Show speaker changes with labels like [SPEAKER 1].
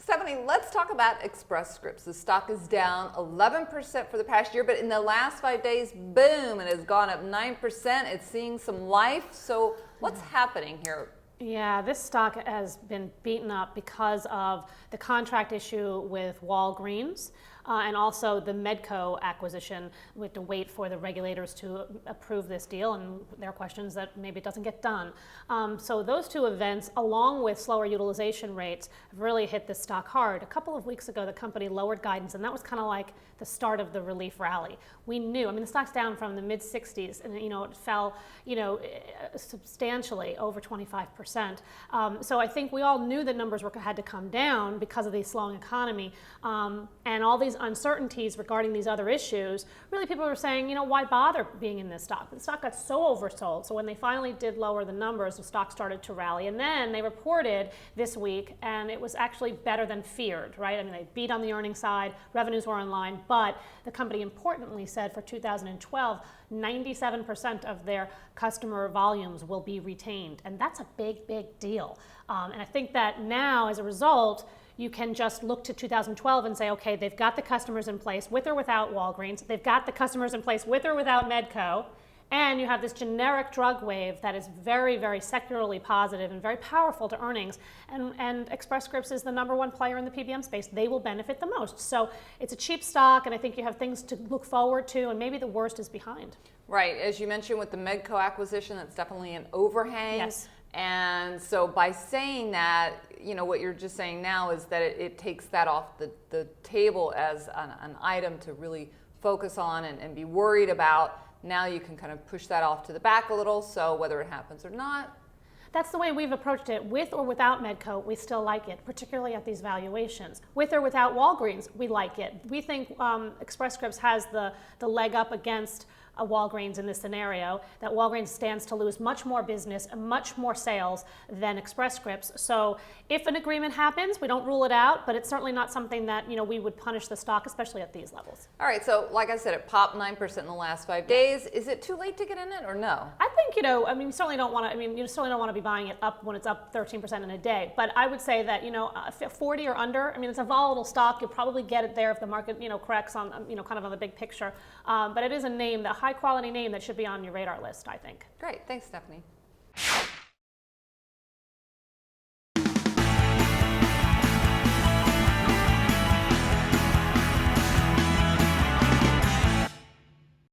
[SPEAKER 1] Stephanie, let's talk about Express Scripts. The stock is down 11% for the past year, but in the last 5 days, boom, it has gone up 9%. It's seeing some life. So what's happening here?
[SPEAKER 2] Yeah, this stock has been beaten up because of the contract issue with Walgreens and also the Medco acquisition. We have to wait for the regulators to approve this deal, and there are questions that maybe it doesn't get done. So those two events, along with slower utilization rates, have really hit this stock hard. A couple of weeks ago, the company lowered guidance, and that was kind of like the start of the relief rally. We knew, I mean, the stock's down from the mid 60s, and it fell, substantially over 25%. So I think we all knew that numbers had to come down because of the slowing economy, and all these uncertainties regarding these other issues. Really, people were saying, why bother being in this stock? The stock got so oversold. So when they finally did lower the numbers, the stock started to rally, and then they reported this week, and it was actually better than feared, right? I mean, they beat on the earnings side, revenues were in line, but the company importantly said for 2012, 97% of their customer volumes will be retained, and that's a big, big deal. And I think that now, as a result, you can just look to 2012 and say, okay, they've got the customers in place with or without Walgreens, they've got the customers in place with or without Medco, and you have this generic drug wave that is very, very secularly positive and very powerful to earnings. And Express Scripts is the #1 player in the PBM space. They will benefit the most. So it's a cheap stock, and I think you have things to look forward to, and maybe the worst is behind.
[SPEAKER 1] Right. As you mentioned with the Medco acquisition, that's definitely an overhang.
[SPEAKER 2] Yes.
[SPEAKER 1] And so by saying that, what you're just saying now is that it takes that off the table as an item to really focus on and be worried about. Now you can kind of push that off to the back a little, so whether it happens or not.
[SPEAKER 2] That's the way we've approached it. With or without Medco, we still like it, particularly at these valuations. With or without Walgreens, we like it. We think Express Scripts has the leg up against Walgreens in this scenario, that Walgreens stands to lose much more business and much more sales than Express Scripts. So if an agreement happens, we don't rule it out, but it's certainly not something that we would punish the stock, especially at these levels.
[SPEAKER 1] All right, so like I said, it popped 9% in the last 5 days. Is it too late to get in it or no?
[SPEAKER 2] I think, you certainly don't want to, you certainly don't want to be buying it up when it's up 13% in a day. But I would say that, 40 or under, it's a volatile stock. You'll probably get it there if the market, corrects on, kind of on the big picture. But it is a name, a high quality name that should be on your radar list, I think.
[SPEAKER 1] Great, thanks, Stephanie.